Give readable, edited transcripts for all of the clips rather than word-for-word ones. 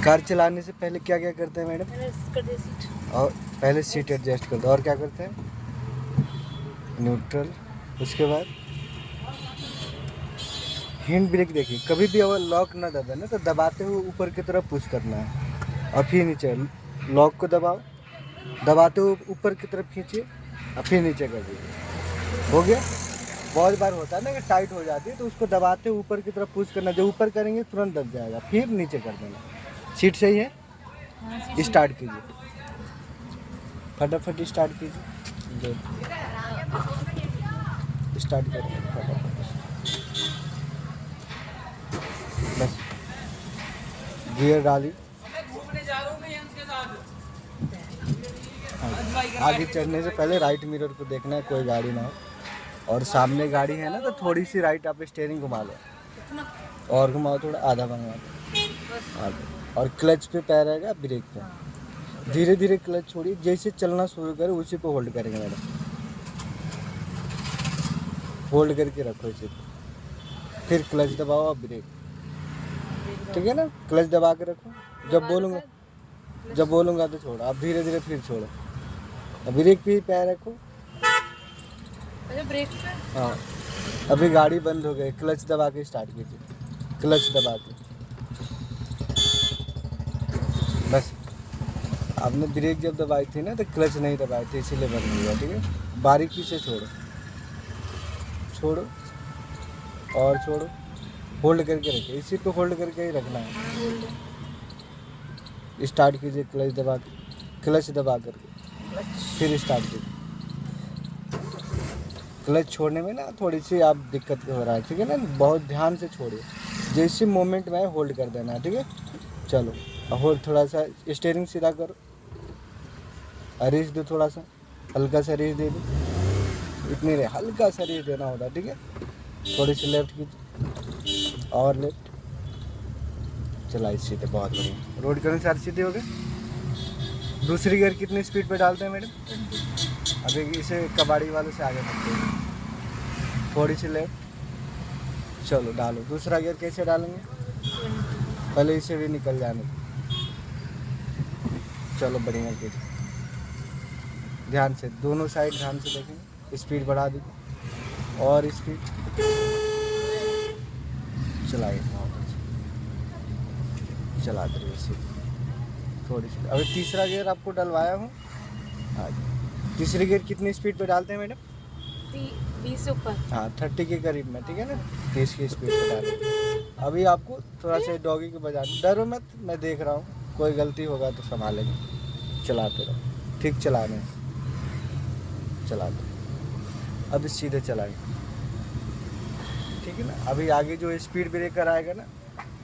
Car चलाने से पहले क्या क्या करते हैं मैडम? और पहले सीट एडजस्ट करते हैं, और क्या करते हैं? न्यूट्रल। उसके बाद हैंड ब्रेक। देखिए कभी भी अगर लॉक ना दबे ना तो दबाते हुए ऊपर की तरफ पुश करना है और फिर नीचे। लॉक को दबाओ, दबाते हुए ऊपर की तरफ खींचिए और फिर नीचे कर दीजिए। हो गया। बहुत बार होता है ना कि टाइट हो जाती है, तो उसको दबाते हुए ऊपर की तरफ पुश करना। जब ऊपर करेंगे तुरंत दब जाएगा, फिर नीचे कर देना। सीट सही है? स्टार्ट कीजिए, फटाफट स्टार्ट कीजिए। स्टार्ट करिए फटाफट। बस गियर डाली। आगे चढ़ने से पहले राइट मिरर को देखना है कोई गाड़ी ना हो, और सामने गाड़ी है ना तो थोड़ी सी राइट आप स्टीयरिंग घुमा लो, और घुमाओ थोड़ा, आधा घुमा दो आगे। और क्लच पे पैर रहेगा, ब्रेक पे धीरे धीरे क्लच छोड़िए। जैसे चलना शुरू करे उसी पे होल्ड करेंगे मैडम। होल्ड करके रखो इसे, फिर क्लच दबाओ और ब्रेक। ठीक है ना? क्लच दबा के रखो। जब बोलूँगा तो छोड़ो, आप धीरे धीरे फिर छोड़ो। ब्रेक पे ही पैर रखो। ब्रेक पे? हाँ। अभी गाड़ी बंद हो गई, क्लच दबा के स्टार्ट कीजिए, क्लच दबा के। बस आपने ब्रेक जब दबाई थी ना तो क्लच नहीं दबाई थी, इसीलिए बंद हो गया। ठीक है? बारीकी से छोड़ो, छोड़ो और छोड़ो। होल्ड करके रखिए, इसी पे होल्ड करके ही रखना है। स्टार्ट कीजिए क्लच दबा के, क्लच दबा करके फिर स्टार्ट कीजिए। क्लच छोड़ने में ना थोड़ी सी आप दिक्कत हो रहा है। ठीक है ना? बहुत ध्यान से छोड़िए, जैसे मोमेंट में होल्ड कर देना है। ठीक है? चलो और थोड़ा सा स्टीयरिंग सीधा करो, रेस दो, थोड़ा सा हल्का सा रेस दे दो। इतनी रे हल्का सा रेस देना होता है। ठीक है? थोड़ी सी लेफ्ट कीजिए और लेफ्ट। चलाइए सीधे, बहुत बढ़िया। रोड के अनुसार सीधे हो गए। दूसरी गियर कितनी स्पीड पे डालते हैं मैडम? अभी इसे कबाड़ी वालों से आगे बढ़ते हैं, थोड़ी सी लेफ्ट। चलो डालो। दूसरा गियर कैसे डालेंगे? पहले इसे भी निकल जाने दो। चलो बढ़िया कीजिए, ध्यान से दोनों साइड ध्यान से देखेंगे। स्पीड बढ़ा दीजिए और स्पीड चलाइए, बहुत अच्छा चलाते रहिए सीधे। थोड़ी सी अभी तीसरा गियर आपको डलवाया हूँ। हाँ, तीसरी गियर कितनी स्पीड पे डालते हैं मैडम? 20 से ऊपर। हाँ 30 के करीब में। ठीक है ना? 30 की स्पीड पे डालेंगे। अभी आपको थोड़ा सा डॉगी को बजा, डरो मत, मैं देख रहा हूँ, कोई गलती होगा तो संभालेंगे। चलाते रहो, ठीक चलाने, चलाते अभी सीधे चलाएंगे। ठीक है ना? अभी आगे जो स्पीड ब्रेकर आएगा ना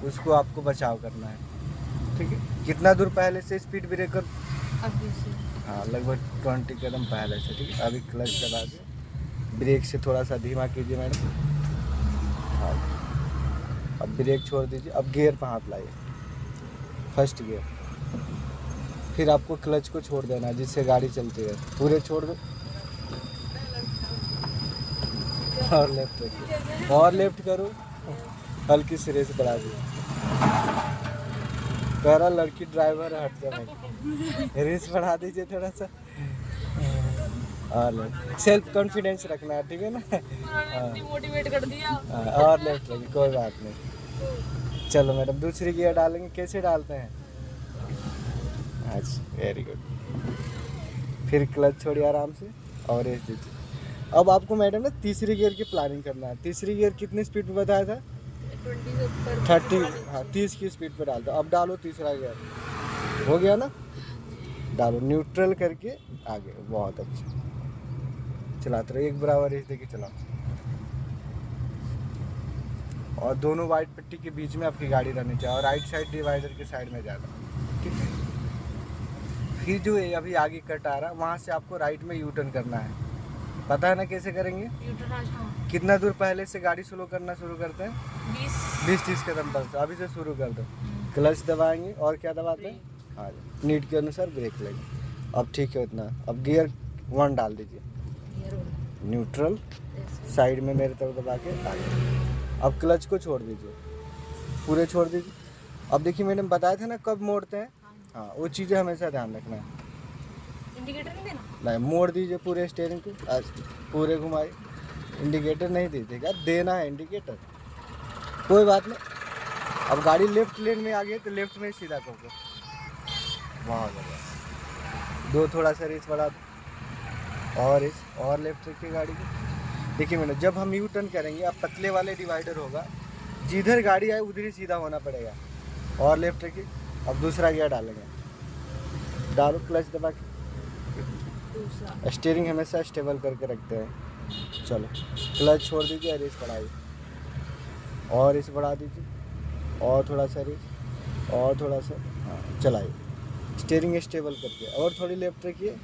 उसको आपको बचाव करना है। ठीक है? कितना दूर पहले से स्पीड ब्रेकर? अभी से हाँ लगभग 20 कदम पहले से। ठीक है? अभी क्लच दबा के ब्रेक से थोड़ा सा धीमा कीजिए मैडम। हाँ, अब ब्रेक छोड़ दीजिए। अब गियर पर हाथ लाइए, फर्स्ट गियर। फिर आपको क्लच को छोड़ देना है जिससे गाड़ी चलती है। पूरे छोड़ दो और लेफ्ट रखिए, और लेफ्ट करो, हल्की से रेस बढ़ा दी। कह रहा लड़की ड्राइवर है, हट जाए, रेस बढ़ा दीजिए थोड़ा सा। और सेल्फ कॉन्फिडेंस रखना है। ठीक है ना? मोटिवेट कर दिया। और लेफ्ट रखिए, कोई बात नहीं। चलो मैडम दूसरी गियर डालेंगे, कैसे डालते हैं? अच्छा वेरी गुड। फिर क्लच छोड़िए आराम से और रेस दीजिए। अब आपको मैडम ना तीसरी गियर की प्लानिंग करना है। तीसरी गियर कितनी स्पीड पे बताया था? 20 से ऊपर। 30। हाँ 30 की स्पीड पे डाल दो। अब डालो तीसरा गियर। हो गया ना? डालो न्यूट्रल करके आगे, बहुत अच्छा। चलाते रहो, एक बराबर रेस देके चलाओ। और दोनों वाइट पट्टी के बीच में आपकी गाड़ी रहनी चाहिए और राइट साइड डिवाइडर के साइड में ज़्यादा। ठीक है? फिर जो अभी आगे कट आ रहा है वहाँ से आपको राइट में यू टर्न करना है। पता है ना कैसे करेंगे? कितना दूर पहले से गाड़ी स्लो करना शुरू करते हैं? 20-30 कदम पर। अभी से शुरू कर दो। क्लच दबाएंगे और क्या दबाते हैं? हाँ नीड के अनुसार ब्रेक लेंगे। अब ठीक है उतना। अब गियर 1 डाल दीजिए, न्यूट्रल, साइड में मेरे तरफ दबा के आगे। अब क्लच को छोड़ दीजिए, पूरे छोड़ दीजिए अब देखिए मैंने बताया था ना कब मोड़ते हैं, हाँ। हाँ वो चीज़ें हमेशा ध्यान रखना है। इंडिकेटर नहीं देना? नहीं, मोड़ दीजिए पूरे स्टीयरिंग को, पूरे घुमाइए। इंडिकेटर नहीं दीजिएगा, देना है इंडिकेटर, कोई बात नहीं। अब गाड़ी लेफ्ट लेन में आ गई तो लेफ्ट में ही सीधा करो, बहुत ज़्यादा दो, थोड़ा सा रेस बढ़ा दो, और लेफ्ट रखिए गाड़ी को। देखिए मैंने जब हम यू टर्न करेंगे, अब पतले वाले डिवाइडर होगा, जिधर गाड़ी आए उधर ही सीधा होना पड़ेगा, और लेफ्ट रखिए। अब दूसरा गियर डालेंगे, डालो क्लच दबा के, दूसरा। स्टीयरिंग हमेशा स्टेबल करके रखते हैं। चलो क्लच छोड़ दीजिए, रेस बढ़ाइए, और रेस बढ़ा दीजिए, और थोड़ा सा रेस, और थोड़ा सा, हाँ चलाइए, स्टीयरिंग स्टेबल करके, और थोड़ी लेफ्ट रखिए,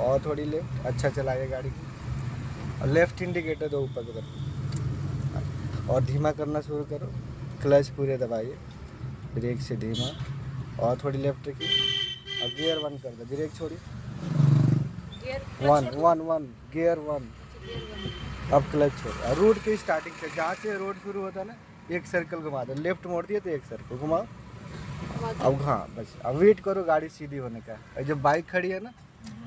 और थोड़ी लेफ्ट, अच्छा चलाइए गाड़ी को, और लेफ्ट इंडिकेटर दो ऊपर की तरफ, और धीमा करना शुरू करो, क्लच पूरे दबाइए, ब्रेक से धीमा, और थोड़ी लेफ्ट रखिए, और गियर 1 कर दो, ब्रेक छोड़िए, गियर 1 गियर 1, अब क्लच छोड़ो, रोड की स्टार्टिंग से, जहाँ से रोड शुरू होता है ना, एक सर्कल घुमा दो, लेफ्ट मोड़ दिए तो एक सर्कल घुमाओ। अब हाँ बस, अब वेट करो गाड़ी सीधी होने का, और जब बाइक खड़ी है ना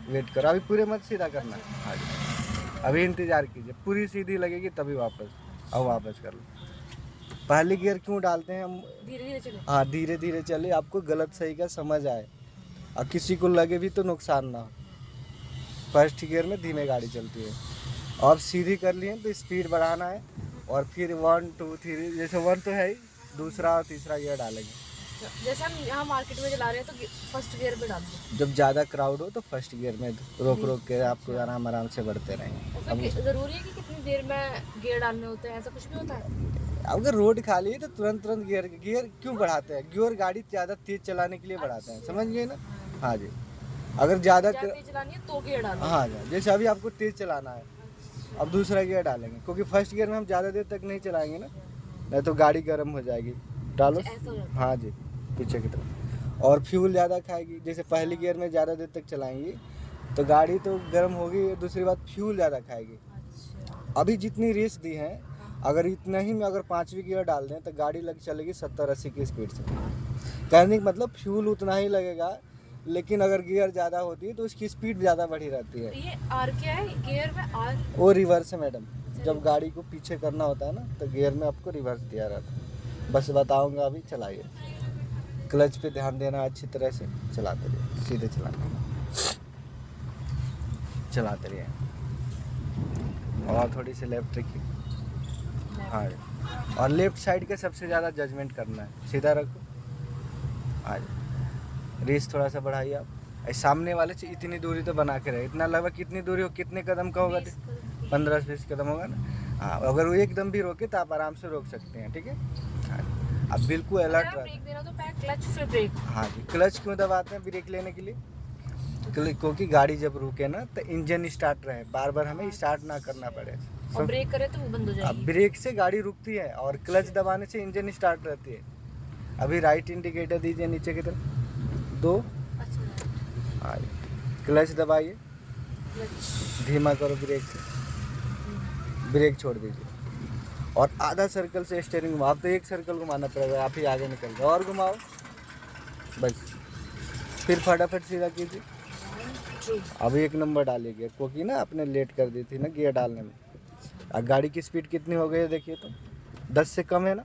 वेट करो, अभी पूरे मत सीधा करना, हाँ जी अभी इंतज़ार कीजिए, पूरी सीधी लगेगी तभी वापस, अब वापस कर लो। पहले गियर क्यों डालते हैं हम? धीरे धीरे चलो। हाँ धीरे धीरे चले, आपको गलत सही का समझ आए, और किसी को लगे भी तो नुकसान ना हो। फर्स्ट गियर में धीमे गाड़ी चलती है, अब सीधी कर लिए तो स्पीड बढ़ाना है, और फिर 1 2 3, जैसे 1 तो है ही, दूसरा और तीसरा गियर डालेंगे। जैसे हम यहाँ मार्केट में चला रहे हैं तो फर्स्ट गियर पे डाल दो। जब ज़्यादा क्राउड हो तो फर्स्ट गियर में रोक रोक के आपको आराम आराम से बढ़ते रहेंगे। और फिर जरूरी है कि कितनी देर में गियर डालने होते हैं, ऐसा कुछ भी होता है? अगर रोड खाली है तो तुरंत गियर क्यों बढ़ाते हैं? गियर गाड़ी ज़्यादा तेज चलाने के लिए बढ़ाते हैं, समझ गए ना? हाँ जी, अगर ज़्यादा तेज चलानी है तो गियर डालो। हाँ जी, जैसे अभी आपको तेज चलाना है, अब दूसरा गियर डालेंगे, क्योंकि फर्स्ट गियर में हम ज़्यादा देर तक नहीं चलाएंगे ना, नहीं तो गाड़ी गर्म हो जाएगी। डालो, ऐसा हो जाता है। हाँ जी पीछे की तरफ, और फ्यूल ज़्यादा खाएगी। जैसे पहली गियर में ज़्यादा देर तक चलाएंगी तो गाड़ी तो गर्म होगी, दूसरी बात फ्यूल ज़्यादा खाएगी। अच्छा। अभी जितनी रेस दी है, अगर इतना ही में अगर 5वीं गियर डाल दें तो गाड़ी लग चलेगी 70-80 की स्पीड से। कहने का मतलब फ्यूल उतना ही लगेगा, लेकिन अगर गियर ज़्यादा होती है तो उसकी स्पीड ज़्यादा बढ़ी रहती है। ये आर क्या है? गियर में आर? वो रिवर्स है मैडम, जब गाड़ी को पीछे करना होता है ना तो गियर में आपको रिवर्स दिया रहता है। बस बताऊंगा, अभी चलाइए, क्लच पे ध्यान देना, अच्छी तरह से चलाते रहिए, सीधे चलाते रहिए, और थोड़ी सी लेफ्ट रखिए, हाँ, और लेफ्ट साइड का सबसे ज़्यादा जजमेंट करना है, सीधा रखो, हाँ, रेस थोड़ा सा बढ़ाइए आप, सामने वाले से इतनी दूरी तो बना के रहे, इतना लगभग कितनी दूरी हो, कितने कदम का होगा? 15-20 कदम होगा ना। हाँ, अगर वो एकदम भी रोके तो आप आराम से रोक सकते हैं, ठीक है। हाँ, अब बिल्कुल अलर्ट रहे। ब्रेक देना तो पहले क्लच फिर ब्रेक। हाँ जी, क्लच क्यों दबाते हैं ब्रेक लेने के लिए? क्योंकि गाड़ी जब रुके ना तो इंजन स्टार्ट रहे, बार बार हमें स्टार्ट ना करना पड़े। और ब्रेक करे तो वो बंद हो अब जाएगी। ब्रेक से गाड़ी रुकती है और क्लच दबाने से इंजन स्टार्ट रहती है। अभी राइट इंडिकेटर दीजिए नीचे की तरफ, 2, अच्छा। हाँ, क्लच दबाइए, क्लच धीमा करो ब्रेक से, ब्रेक छोड़ दीजिए, और आधा सर्कल से स्टीयरिंग घुमाओ। आप तो एक सर्कल घुमाना पड़ेगा, आप ही आगे निकल जाओ, और घुमाओ बस, फिर फटाफट सीधा कीजिए। अब 1 नंबर डालिए, क्योंकि ना आपने लेट कर दी थी ना गियर डालने में। अब गाड़ी की स्पीड कितनी हो गई है देखिए तो, 10 से कम है ना।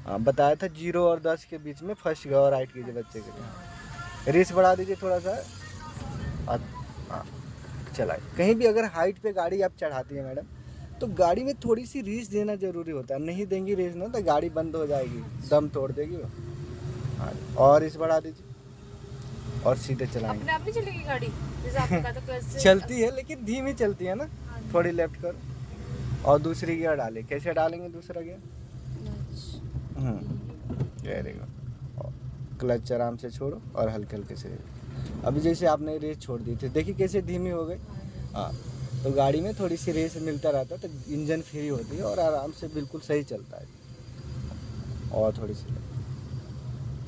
हाँ, बताया था 0 और 10 के बीच में फर्स्ट गियर राइट कीजिए बच्चे के लिए। रेस बढ़ा दीजिए थोड़ा सा, और हाँ चलाए। कहीं भी अगर हाइट पे गाड़ी आप चढ़ाती है मैडम, तो गाड़ी में थोड़ी सी रेस देना ज़रूरी होता है। नहीं देंगी रेस ना तो गाड़ी बंद हो जाएगी, दम तोड़ देगी वो। हाँ, और रेस बढ़ा दीजिए, और सीधे चलाएंगे। अपने आप नहीं चलेगी गाड़ी, जैसे आपने कहा था क्लच से चलती है लेकिन धीमी चलती है ना। थोड़ी लेफ्ट करो, और दूसरी गियर डाले। कैसे डालेंगे दूसरा गियर? वेरी गुड, क्लच आराम से छोड़ो, और हल्के हल्के से। अभी जैसे आपने रेस छोड़ दी थी, देखिए कैसे धीमी हो गई। हाँ, तो गाड़ी में थोड़ी सी रेस मिलता रहता है तो इंजन फ्री होती है और आराम से बिल्कुल सही चलता है। और थोड़ी सी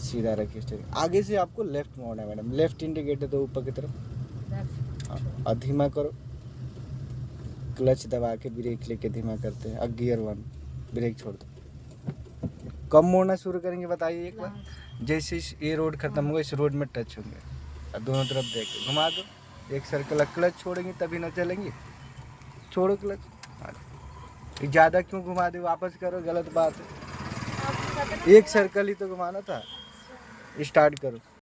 सीधा रखिए स्टीयरिंग। आगे से आपको लेफ्ट मोड़ना है मैडम, लेफ्ट इंडिकेटर दो ऊपर की तरफ। हाँ, और धीमा करो, क्लच दबा के ब्रेक लेके धीमा करते हैं। अब गियर 1, ब्रेक छोड़ दो। कब मोड़ना शुरू करेंगे बताइए एक बार। जैसे ये रोड खत्म होगा इस रोड में टच होंगे और दोनों तरफ देख घुमा दो, एक सर्कल क्लच छोड़ेंगे तभी ना चलेंगे। छोड़ो क्लच, ज़्यादा क्यों घुमा दे, वापस करो, गलत बात है। आपको पता ना एक सर्कल ही तो घुमाना था। स्टार्ट करो।